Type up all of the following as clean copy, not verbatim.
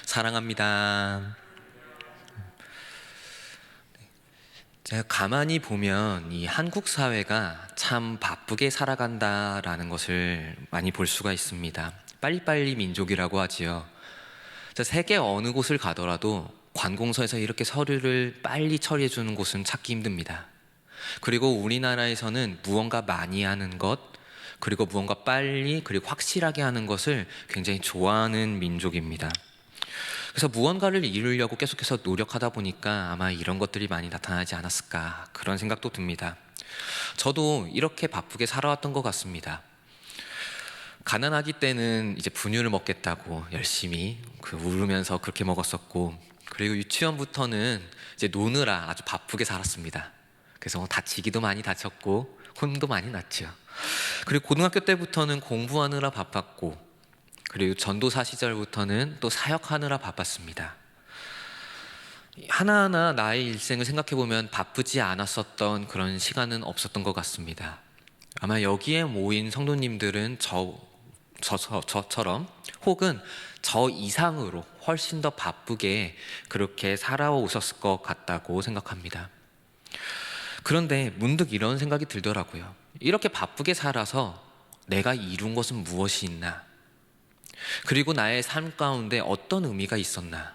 사랑합니다. 제가 가만히 보면 이 한국 사회가 참 바쁘게 살아간다라는 것을 많이 볼 수가 있습니다. 빨리빨리 민족이라고 하지요. 세계 어느 곳을 가더라도 관공서에서 이렇게 서류를 빨리 처리해 주는 곳은 찾기 힘듭니다. 그리고 우리나라에서는 무언가 많이 하는 것, 그리고 무언가 빨리 그리고 확실하게 하는 것을 굉장히 좋아하는 민족입니다. 그래서 무언가를 이루려고 계속해서 노력하다 보니까 아마 이런 것들이 많이 나타나지 않았을까, 그런 생각도 듭니다. 저도 이렇게 바쁘게 살아왔던 것 같습니다. 가난하기 때는 이제 분유를 먹겠다고 열심히 울으면서 그렇게 먹었었고, 그리고 유치원부터는 이제 노느라 아주 바쁘게 살았습니다. 그래서 다치기도 많이 다쳤고 혼도 많이 났죠. 그리고 고등학교 때부터는 공부하느라 바빴고, 그리고 전도사 시절부터는 또 사역하느라 바빴습니다. 하나하나 나의 일생을 생각해보면 바쁘지 않았었던 그런 시간은 없었던 것 같습니다. 아마 여기에 모인 성도님들은 저처럼 혹은 저 이상으로 훨씬 더 바쁘게 그렇게 살아오셨을 것 같다고 생각합니다. 그런데 문득 이런 생각이 들더라고요. 이렇게 바쁘게 살아서 내가 이룬 것은 무엇이 있나? 그리고 나의 삶 가운데 어떤 의미가 있었나?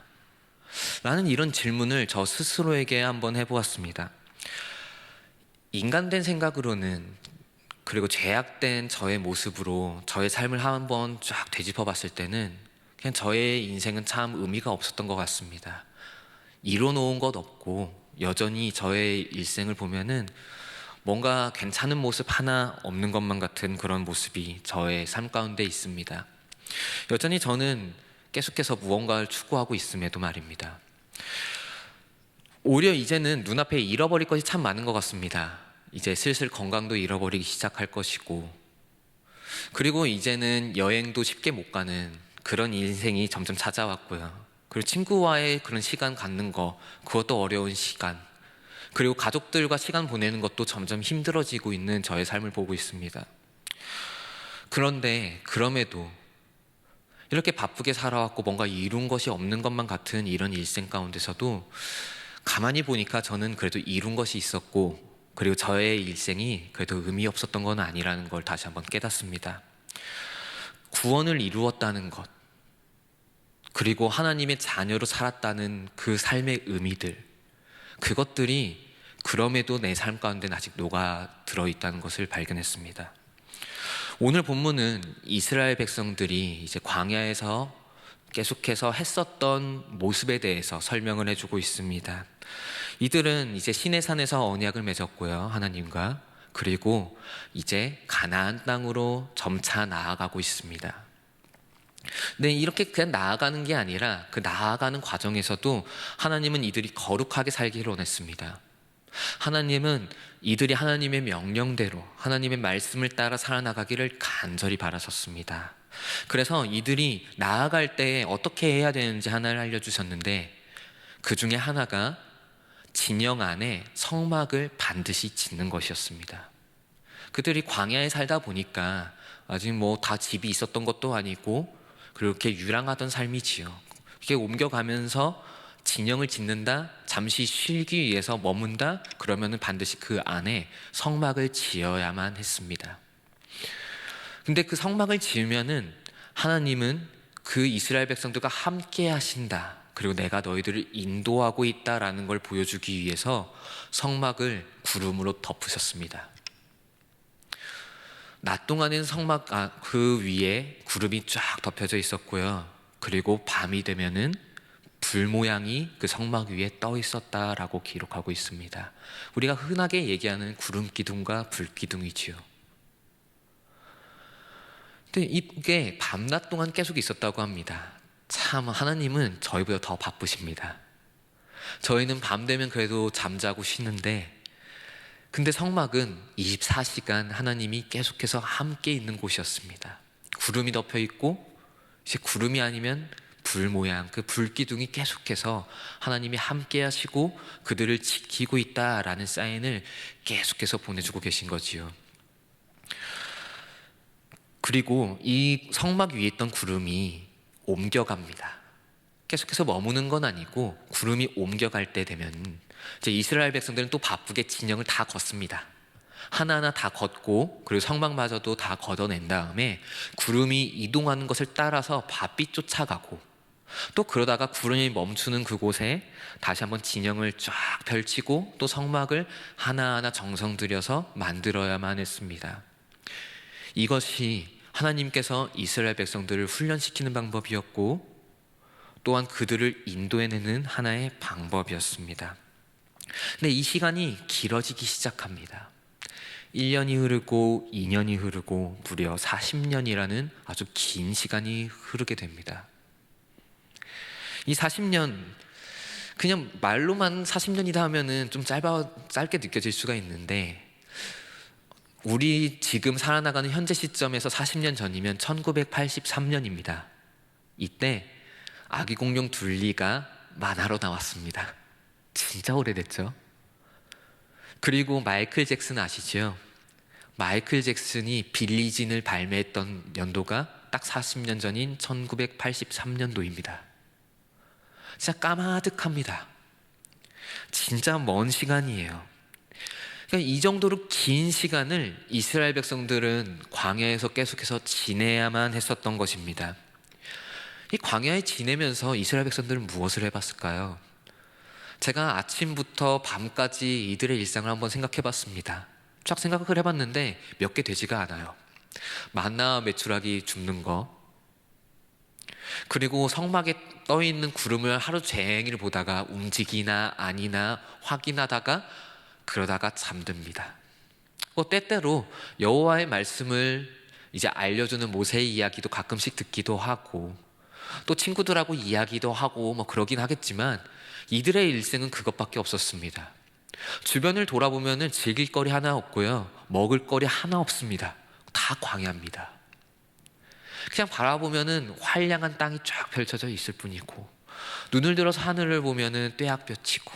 라는 이런 질문을 저 스스로에게 한번 해보았습니다. 인간된 생각으로는, 그리고 죄악된 저의 모습으로 저의 삶을 한번 쫙 되짚어 봤을 때는 그냥 저의 인생은 참 의미가 없었던 것 같습니다. 이뤄놓은 것 없고 여전히 저의 일생을 보면은 뭔가 괜찮은 모습 하나 없는 것만 같은 그런 모습이 저의 삶 가운데 있습니다. 여전히 저는 계속해서 무언가를 추구하고 있음에도 말입니다. 오히려 이제는 눈앞에 잃어버릴 것이 참 많은 것 같습니다. 이제 슬슬 건강도 잃어버리기 시작할 것이고, 그리고 이제는 여행도 쉽게 못 가는 그런 인생이 점점 찾아왔고요. 그리고 친구와의 그런 시간 갖는 거, 그것도 어려운 시간, 그리고 가족들과 시간 보내는 것도 점점 힘들어지고 있는 저의 삶을 보고 있습니다. 그런데 그럼에도 이렇게 바쁘게 살아왔고 뭔가 이룬 것이 없는 것만 같은 이런 일생 가운데서도 가만히 보니까 저는 그래도 이룬 것이 있었고, 그리고 저의 일생이 그래도 의미 없었던 건 아니라는 걸 다시 한번 깨닫습니다. 구원을 이루었다는 것, 그리고 하나님의 자녀로 살았다는 그 삶의 의미들, 그것들이 그럼에도 내 삶 가운데 아직 녹아 들어있다는 것을 발견했습니다. 오늘 본문은 이스라엘 백성들이 이제 광야에서 계속해서 했었던 모습에 대해서 설명을 해주고 있습니다. 이들은 이제 시내산에서 언약을 맺었고요, 하나님과. 그리고 이제 가나안 땅으로 점차 나아가고 있습니다. 근데 이렇게 그냥 나아가는 게 아니라 그 나아가는 과정에서도 하나님은 이들이 거룩하게 살기를 원했습니다. 하나님은 이들이 하나님의 명령대로 하나님의 말씀을 따라 살아나가기를 간절히 바라셨습니다. 그래서 이들이 나아갈 때 어떻게 해야 되는지 하나를 알려주셨는데, 그 중에 하나가 진영 안에 성막을 반드시 짓는 것이었습니다. 그들이 광야에 살다 보니까 아직 뭐 다 집이 있었던 것도 아니고 그렇게 유랑하던 삶이지요. 이렇게 옮겨가면서 진영을 짓는다, 잠시 쉬기 위해서 머문다, 그러면은 반드시 그 안에 성막을 지어야만 했습니다. 근데 그 성막을 지으면은 하나님은 그 이스라엘 백성들과 함께 하신다, 그리고 내가 너희들을 인도하고 있다라는 걸 보여주기 위해서 성막을 구름으로 덮으셨습니다. 낮 동안에는 그 위에 구름이 쫙 덮여져 있었고요. 그리고 밤이 되면은 불 모양이 그 성막 위에 떠 있었다라고 기록하고 있습니다. 우리가 흔하게 얘기하는 구름 기둥과 불 기둥이지요. 근데 이게 밤낮 동안 계속 있었다고 합니다. 참 하나님은 저희보다 더 바쁘십니다. 저희는 밤 되면 그래도 잠자고 쉬는데, 근데 성막은 24시간 하나님이 계속해서 함께 있는 곳이었습니다. 구름이 덮여 있고, 이제 구름이 아니면 불 모양, 그 불기둥이 계속해서 하나님이 함께 하시고 그들을 지키고 있다라는 사인을 계속해서 보내주고 계신 거지요. 그리고 이 성막 위에 있던 구름이 옮겨갑니다. 계속해서 머무는 건 아니고 구름이 옮겨갈 때 되면 이제 이스라엘 백성들은 또 바쁘게 진영을 다 걷습니다. 하나하나 다 걷고 그리고 성막마저도 다 걷어낸 다음에 구름이 이동하는 것을 따라서 바삐 쫓아가고, 또 그러다가 구름이 멈추는 그곳에 다시 한번 진영을 쫙 펼치고 또 성막을 하나하나 정성 들여서 만들어야만 했습니다. 이것이 하나님께서 이스라엘 백성들을 훈련시키는 방법이었고 또한 그들을 인도해내는 하나의 방법이었습니다. 근데 이 시간이 길어지기 시작합니다. 1년이 흐르고 2년이 흐르고 무려 40년이라는 아주 긴 시간이 흐르게 됩니다. 이 40년, 그냥 말로만 40년이다 하면은 좀 짧게 느껴질 수가 있는데, 우리 지금 살아나가는 현재 시점에서 40년 전이면 1983년입니다. 이때 아기 공룡 둘리가 만화로 나왔습니다. 진짜 오래됐죠? 그리고 마이클 잭슨 아시죠? 마이클 잭슨이 빌리진을 발매했던 연도가 딱 40년 전인 1983년도입니다. 진짜 까마득합니다. 진짜 먼 시간이에요. 그러니까 이 정도로 긴 시간을 이스라엘 백성들은 광야에서 계속해서 지내야만 했었던 것입니다. 이 광야에 지내면서 이스라엘 백성들은 무엇을 해봤을까요? 제가 아침부터 밤까지 이들의 일상을 한번 생각해 봤습니다. 쫙 생각을 해봤는데 몇 개 되지가 않아요. 만나 메추라기 줍는 거, 그리고 성막에 떠있는 구름을 하루 종일 보다가 움직이나 아니나 확인하다가 그러다가 잠듭니다. 때때로 여호와의 말씀을 이제 알려주는 모세의 이야기도 가끔씩 듣기도 하고 또 친구들하고 이야기도 하고 뭐 그러긴 하겠지만 이들의 일생은 그것밖에 없었습니다. 주변을 돌아보면 즐길 거리 하나 없고요, 먹을 거리 하나 없습니다. 다 광야입니다. 그냥 바라보면은 황량한 땅이 쫙 펼쳐져 있을 뿐이고, 눈을 들어서 하늘을 보면은 떼약볕이고,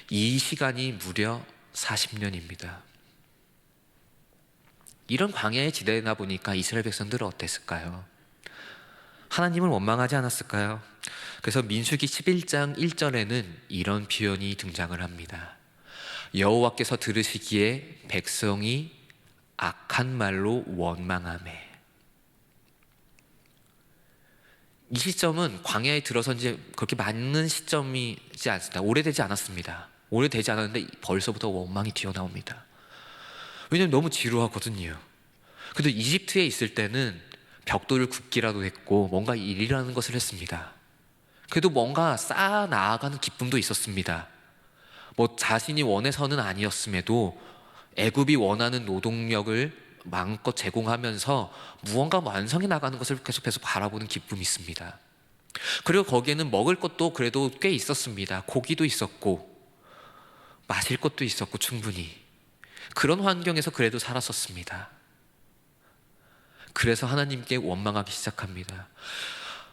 이 시간이 무려 40년입니다. 이런 광야에 지내다 보니까 이스라엘 백성들은 어땠을까요? 하나님을 원망하지 않았을까요? 그래서 민수기 11장 1절에는 이런 표현이 등장을 합니다. 여호와께서 들으시기에 백성이 악한 말로 원망하매. 이 시점은 광야에 들어선 지 그렇게 많은 시점이지 않습니다. 오래되지 않았습니다. 오래되지 않았는데 벌써부터 원망이 튀어나옵니다. 왜냐하면 너무 지루하거든요. 그래도 이집트에 있을 때는 벽돌을 굽기라도 했고 뭔가 일이라는 것을 했습니다. 그래도 뭔가 쌓아 나아가는 기쁨도 있었습니다. 뭐 자신이 원해서는 아니었음에도 애굽이 원하는 노동력을 마음껏 제공하면서 무언가 완성해 나가는 것을 계속해서 바라보는 기쁨이 있습니다. 그리고 거기에는 먹을 것도 그래도 꽤 있었습니다. 고기도 있었고 마실 것도 있었고 충분히 그런 환경에서 그래도 살았었습니다. 그래서 하나님께 원망하기 시작합니다.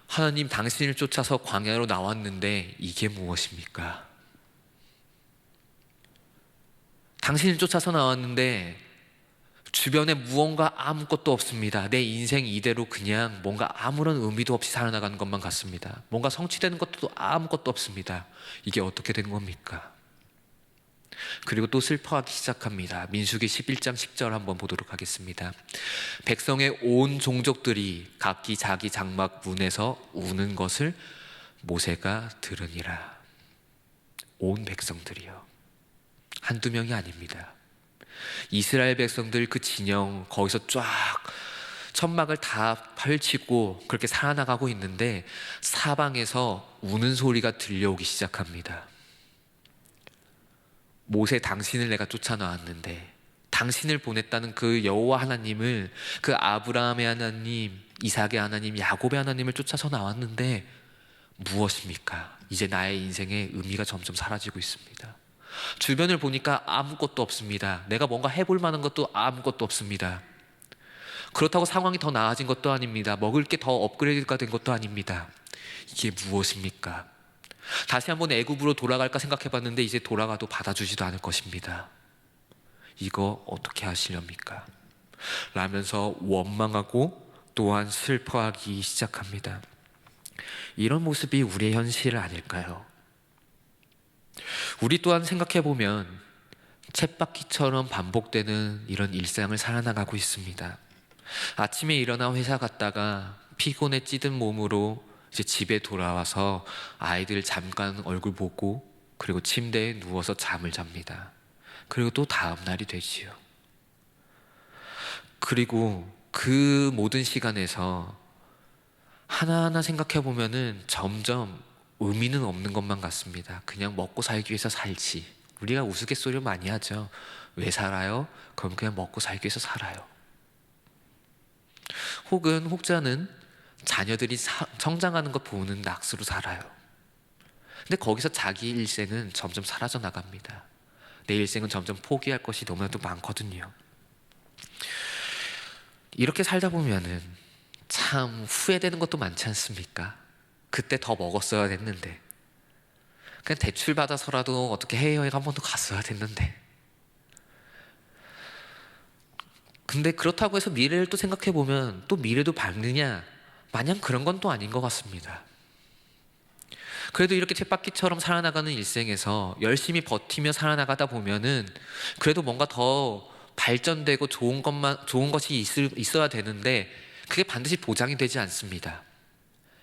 하나님, 당신을 쫓아서 광야로 나왔는데 이게 무엇입니까? 당신을 쫓아서 나왔는데 주변에 무언가 아무것도 없습니다. 내 인생 이대로 그냥 뭔가 아무런 의미도 없이 살아나가는 것만 같습니다. 뭔가 성취되는 것도 아무것도 없습니다. 이게 어떻게 된 겁니까? 그리고 또 슬퍼하기 시작합니다. 민수기 11장 10절 한번 보도록 하겠습니다. 백성의 온 종족들이 각기 자기 장막 문에서 우는 것을 모세가 들으니라. 온 백성들이요, 한두 명이 아닙니다. 이스라엘 백성들 그 진영, 거기서 쫙 천막을 다 펼치고 그렇게 살아나가고 있는데 사방에서 우는 소리가 들려오기 시작합니다. 모세, 당신을 내가 쫓아나왔는데, 당신을 보냈다는 그 여호와 하나님을, 그 아브라함의 하나님, 이삭의 하나님, 야곱의 하나님을 쫓아서 나왔는데 무엇입니까? 이제 나의 인생의 의미가 점점 사라지고 있습니다. 주변을 보니까 아무것도 없습니다. 내가 뭔가 해볼 만한 것도 아무것도 없습니다. 그렇다고 상황이 더 나아진 것도 아닙니다. 먹을 게 더 업그레이드가 된 것도 아닙니다. 이게 무엇입니까? 다시 한번 애굽으로 돌아갈까 생각해봤는데 이제 돌아가도 받아주지도 않을 것입니다. 이거 어떻게 하시렵니까? 라면서 원망하고 또한 슬퍼하기 시작합니다. 이런 모습이 우리의 현실 아닐까요? 우리 또한 생각해보면 쳇바퀴처럼 반복되는 이런 일상을 살아나가고 있습니다. 아침에 일어나 회사 갔다가 피곤에 찌든 몸으로 이제 집에 돌아와서 아이들 잠깐 얼굴 보고 그리고 침대에 누워서 잠을 잡니다. 그리고 또 다음 날이 되지요. 그리고 그 모든 시간에서 하나하나 생각해 보면은 점점 의미는 없는 것만 같습니다. 그냥 먹고 살기 위해서 살지. 우리가 우스갯소리를 많이 하죠. 왜 살아요? 그럼 그냥 먹고 살기 위해서 살아요. 혹은 혹자는 자녀들이 성장하는 것 보는 낙수로 살아요. 근데 거기서 자기 일생은 점점 사라져 나갑니다. 내 일생은 점점 포기할 것이 너무나도 많거든요. 이렇게 살다 보면은 참 후회되는 것도 많지 않습니까? 그때 더 먹었어야 됐는데, 그냥 대출 받아서라도 어떻게 해외여행 한 번 더 갔어야 됐는데. 근데 그렇다고 해서 미래를 또 생각해 보면 또 미래도 밝느냐? 마냥 그런 건 또 아닌 것 같습니다. 그래도 이렇게 쳇바퀴처럼 살아나가는 일생에서 열심히 버티며 살아나가다 보면은 그래도 뭔가 더 발전되고 좋은 것이 있어야 되는데 그게 반드시 보장이 되지 않습니다.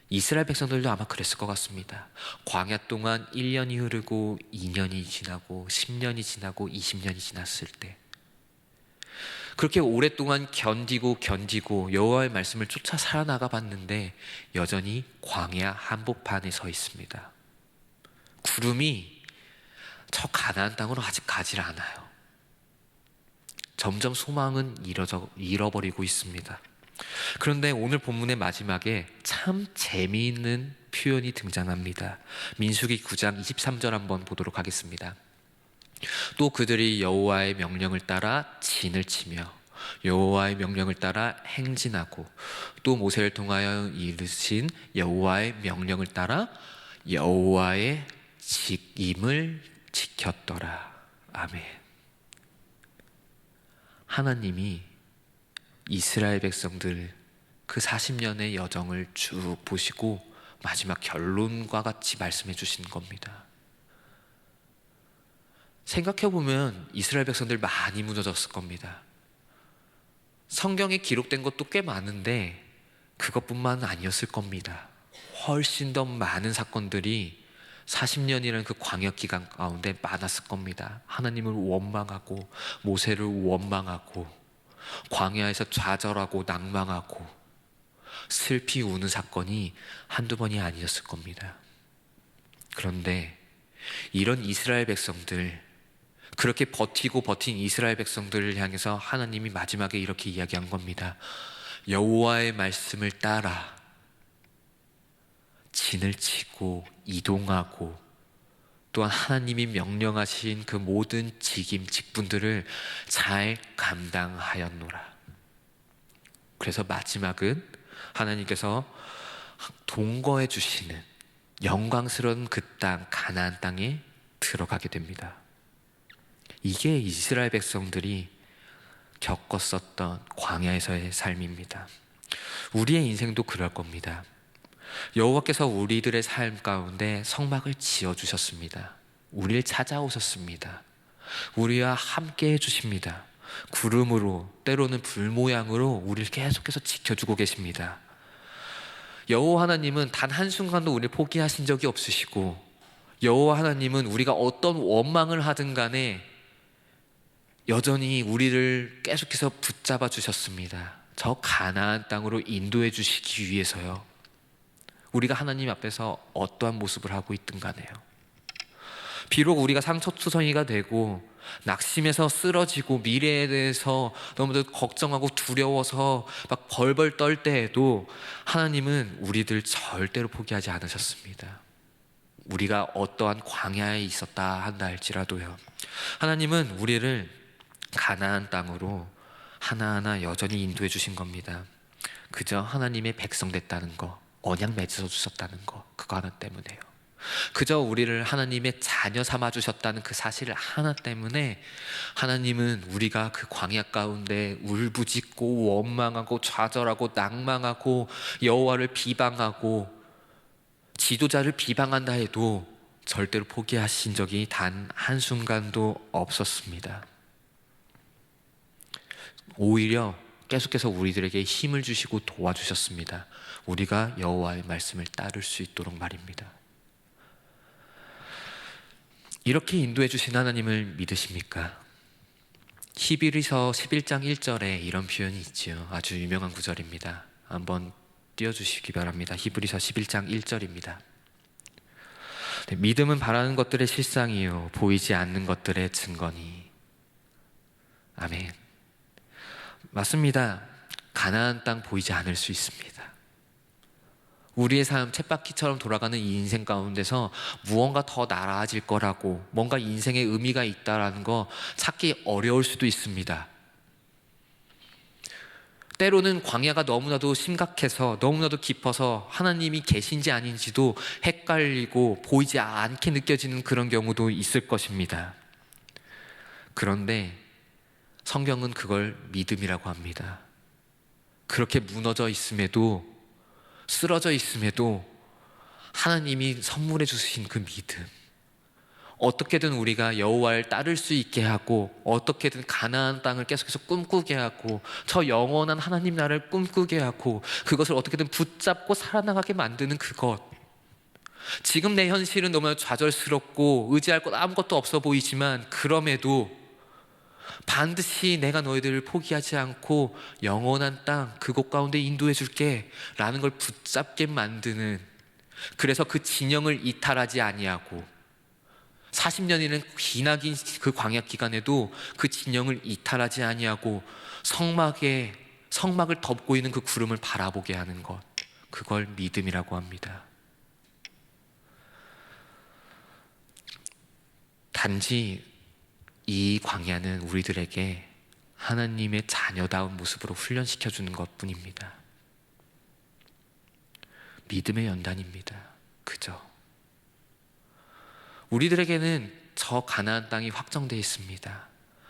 이스라엘 백성들도 아마 그랬을 것 같습니다. 광야 동안 1년이 흐르고 2년이 지나고 10년이 지나고 20년이 지났을 때 그렇게 오랫동안 견디고 여호와의 말씀을 쫓아 살아나가 봤는데 여전히 광야 한복판에 서 있습니다. 구름이 저 가나안 땅으로 아직 가질 않아요. 점점 소망은 잃어버리고 있습니다. 그런데 오늘 본문의 마지막에 참 재미있는 표현이 등장합니다. 민수기 9장 23절 한번 보도록 하겠습니다. 또 그들이 여호와의 명령을 따라 진을 치며 여호와의 명령을 따라 행진하고 또 모세를 통하여 이르신 여호와의 명령을 따라 여호와의 직임을 지켰더라. 아멘. 하나님이 이스라엘 백성들 그 40년의 여정을 쭉 보시고 마지막 결론과 같이 말씀해 주신 겁니다. 생각해보면 이스라엘 백성들 많이 무너졌을 겁니다. 성경에 기록된 것도 꽤 많은데 그것뿐만 아니었을 겁니다. 훨씬 더 많은 사건들이 40년이라는 그 광역 기간 가운데 많았을 겁니다. 하나님을 원망하고 모세를 원망하고 광야에서 좌절하고 낭망하고 슬피 우는 사건이 한두 번이 아니었을 겁니다. 그런데 이런 이스라엘 백성들, 그렇게 버티고 버틴 이스라엘 백성들을 향해서 하나님이 마지막에 이렇게 이야기한 겁니다. 여호와의 말씀을 따라 진을 치고 이동하고 또한 하나님이 명령하신 그 모든 직분들을 잘 감당하였노라. 그래서 마지막은 하나님께서 동거해 주시는 영광스러운 그 땅 가나안 땅에 들어가게 됩니다. 이게 이스라엘 백성들이 겪었었던 광야에서의 삶입니다. 우리의 인생도 그럴 겁니다. 여호와께서 우리들의 삶 가운데 성막을 지어주셨습니다. 우리를 찾아오셨습니다. 우리와 함께 해주십니다. 구름으로 때로는 불 모양으로 우리를 계속해서 지켜주고 계십니다. 여호와 하나님은 단 한순간도 우리를 포기하신 적이 없으시고 여호와 하나님은 우리가 어떤 원망을 하든 간에 여전히 우리를 계속해서 붙잡아 주셨습니다. 저 가나안 땅으로 인도해 주시기 위해서요. 우리가 하나님 앞에서 어떠한 모습을 하고 있든 간에요. 비록 우리가 상처투성이가 되고 낙심해서 쓰러지고 미래에 대해서 너무도 걱정하고 두려워서 막 벌벌 떨 때에도 하나님은 우리들 절대로 포기하지 않으셨습니다. 우리가 어떠한 광야에 있었다 한다 할지라도요. 하나님은 우리를 가나안 땅으로 하나하나 여전히 인도해 주신 겁니다. 그저 하나님의 백성 됐다는 거, 언약 맺어 주셨다는 거, 그거 하나 때문에요. 그저 우리를 하나님의 자녀 삼아 주셨다는 그 사실 하나 때문에 하나님은 우리가 그 광야 가운데 울부짖고 원망하고 좌절하고 낭망하고 여호와를 비방하고 지도자를 비방한다 해도 절대로 포기하신 적이 단 한순간도 없었습니다. 오히려 계속해서 우리들에게 힘을 주시고 도와주셨습니다. 우리가 여호와의 말씀을 따를 수 있도록 말입니다. 이렇게 인도해 주신 하나님을 믿으십니까? 히브리서 11장 1절에 이런 표현이 있지요. 아주 유명한 구절입니다. 한번 띄워주시기 바랍니다. 히브리서 11장 1절입니다. 믿음은 바라는 것들의 실상이요 보이지 않는 것들의 증거니. 아멘. 맞습니다. 가나안 땅 보이지 않을 수 있습니다. 우리의 삶 쳇바퀴처럼 돌아가는 이 인생 가운데서 무언가 더 나아질 거라고, 뭔가 인생에 의미가 있다라는 거 찾기 어려울 수도 있습니다. 때로는 광야가 너무나도 심각해서, 너무나도 깊어서 하나님이 계신지 아닌지도 헷갈리고 보이지 않게 느껴지는 그런 경우도 있을 것입니다. 그런데 성경은 그걸 믿음이라고 합니다. 그렇게 무너져 있음에도, 쓰러져 있음에도 하나님이 선물해 주신 그 믿음, 어떻게든 우리가 여호와를 따를 수 있게 하고, 어떻게든 가나안 땅을 계속해서 꿈꾸게 하고, 저 영원한 하나님 나라를 꿈꾸게 하고, 그것을 어떻게든 붙잡고 살아나가게 만드는 그것. 지금 내 현실은 너무 좌절스럽고 의지할 것 아무것도 없어 보이지만, 그럼에도 반드시 내가 너희들을 포기하지 않고 영원한 땅 그곳 가운데 인도해 줄게 라는 걸 붙잡게 만드는, 그래서 그 진영을 이탈하지 아니하고 40년이라는 기나긴 그 광야 기간에도 그 진영을 이탈하지 아니하고 성막을 덮고 있는 그 구름을 바라보게 하는 것, 그걸 믿음이라고 합니다. 단지 이 광야는 우리들에게 하나님의 자녀다운 모습으로 훈련시켜주는 것뿐입니다. 믿음의 연단입니다. 그저 우리들에게는 저 가나안 땅이 확정되어 있습니다.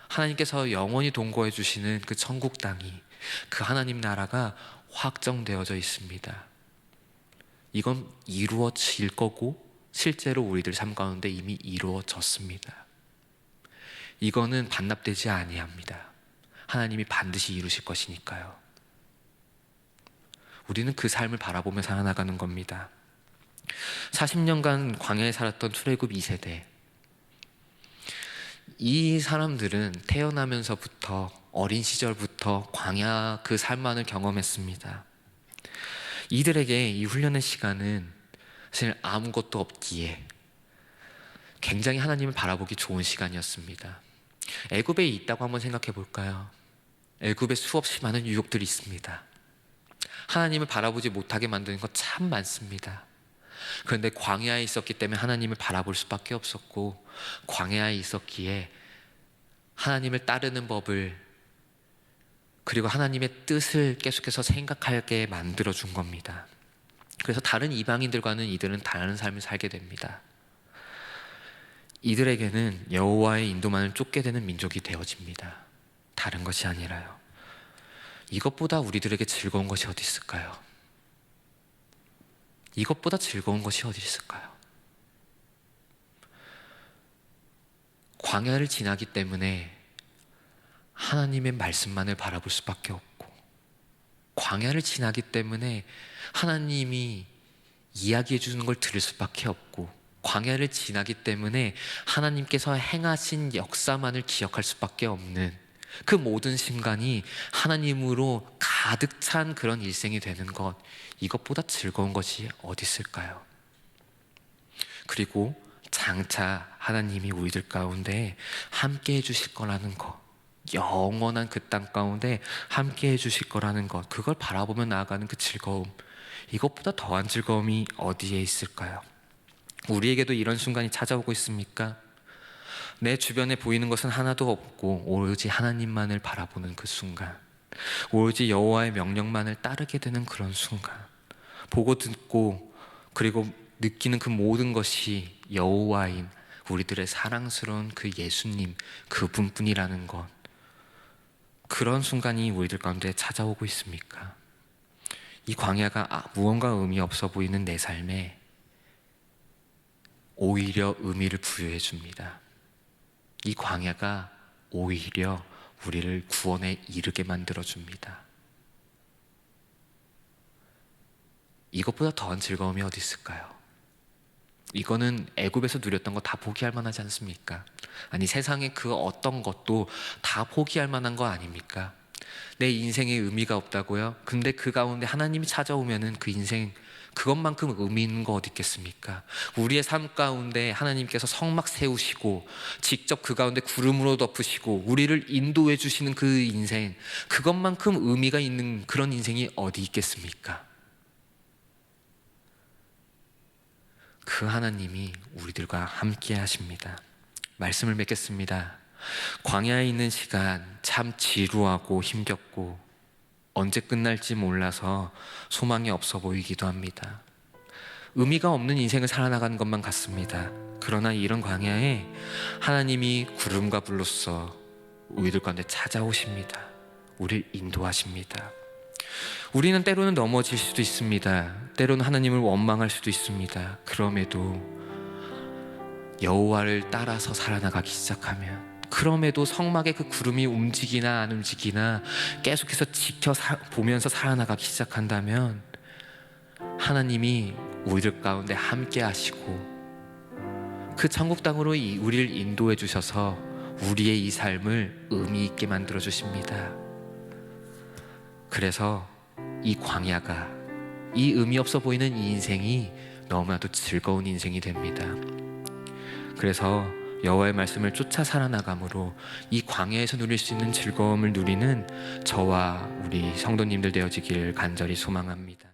하나님께서 영원히 동거해 주시는 그 천국 땅이, 그 하나님 나라가 확정되어져 있습니다. 이건 이루어질 거고 실제로 우리들 삶 가운데 이미 이루어졌습니다. 이거는 반납되지 아니합니다. 하나님이 반드시 이루실 것이니까요. 우리는 그 삶을 바라보며 살아나가는 겁니다. 40년간 광야에 살았던 출애굽 2세대, 이 사람들은 태어나면서부터, 어린 시절부터 광야 그 삶만을 경험했습니다. 이들에게 이 훈련의 시간은 사실 아무것도 없기에 굉장히 하나님을 바라보기 좋은 시간이었습니다. 애굽에 있다고 한번 생각해 볼까요? 애굽에 수없이 많은 유혹들이 있습니다. 하나님을 바라보지 못하게 만드는 것 참 많습니다. 그런데 광야에 있었기 때문에 하나님을 바라볼 수밖에 없었고, 광야에 있었기에 하나님을 따르는 법을, 그리고 하나님의 뜻을 계속해서 생각하게 만들어준 겁니다. 그래서 다른 이방인들과는 이들은 다른 삶을 살게 됩니다. 이들에게는 여호와의 인도만을 쫓게 되는 민족이 되어집니다. 다른 것이 아니라요. 이것보다 우리들에게 즐거운 것이 어디 있을까요? 이것보다 즐거운 것이 어디 있을까요? 광야를 지나기 때문에 하나님의 말씀만을 바라볼 수밖에 없고, 광야를 지나기 때문에 하나님이 이야기해 주는 걸 들을 수밖에 없고, 광야를 지나기 때문에 하나님께서 행하신 역사만을 기억할 수밖에 없는 그 모든 순간이 하나님으로 가득 찬 그런 일생이 되는 것, 이것보다 즐거운 것이 어디 있을까요? 그리고 장차 하나님이 우리들 가운데 함께 해주실 거라는 것, 영원한 그 땅 가운데 함께 해주실 거라는 것, 그걸 바라보며 나아가는 그 즐거움, 이것보다 더한 즐거움이 어디에 있을까요? 우리에게도 이런 순간이 찾아오고 있습니까? 내 주변에 보이는 것은 하나도 없고 오로지 하나님만을 바라보는 그 순간, 오로지 여호와의 명령만을 따르게 되는 그런 순간, 보고 듣고 그리고 느끼는 그 모든 것이 여호와인 우리들의 사랑스러운 그 예수님, 그분뿐이라는 것, 그런 순간이 우리들 가운데 찾아오고 있습니까? 이 광야가 무언가 의미 없어 보이는 내 삶에 오히려 의미를 부여해 줍니다. 이 광야가 오히려 우리를 구원에 이르게 만들어 줍니다. 이것보다 더한 즐거움이 어디 있을까요? 이거는 애굽에서 누렸던 거 다 포기할 만하지 않습니까? 아니, 세상의 그 어떤 것도 다 포기할 만한 거 아닙니까? 내 인생에 의미가 없다고요? 근데 그 가운데 하나님이 찾아오면은 그 인생, 그것만큼 의미 있는 거 어디 있겠습니까? 우리의 삶 가운데 하나님께서 성막 세우시고 직접 그 가운데 구름으로 덮으시고 우리를 인도해 주시는 그 인생, 그것만큼 의미가 있는 그런 인생이 어디 있겠습니까? 그 하나님이 우리들과 함께 하십니다. 말씀을 맺겠습니다. 광야에 있는 시간 참 지루하고 힘겹고 언제 끝날지 몰라서 소망이 없어 보이기도 합니다. 의미가 없는 인생을 살아나가는 것만 같습니다. 그러나 이런 광야에 하나님이 구름과 불로써 우리들 가운데 찾아오십니다. 우리를 인도하십니다. 우리는 때로는 넘어질 수도 있습니다. 때로는 하나님을 원망할 수도 있습니다. 그럼에도 여호와를 따라서 살아나가기 시작하면, 그럼에도 성막의 그 구름이 움직이나 안 움직이나 계속해서 보면서 살아나가기 시작한다면 하나님이 우리들 가운데 함께 하시고 그 천국 땅으로 우리를 인도해 주셔서 우리의 이 삶을 의미 있게 만들어 주십니다. 그래서 이 광야가, 이 의미 없어 보이는 이 인생이 너무나도 즐거운 인생이 됩니다. 그래서 여호와의 말씀을 쫓아 살아나감으로 이 광야에서 누릴 수 있는 즐거움을 누리는 저와 우리 성도님들 되어지길 간절히 소망합니다.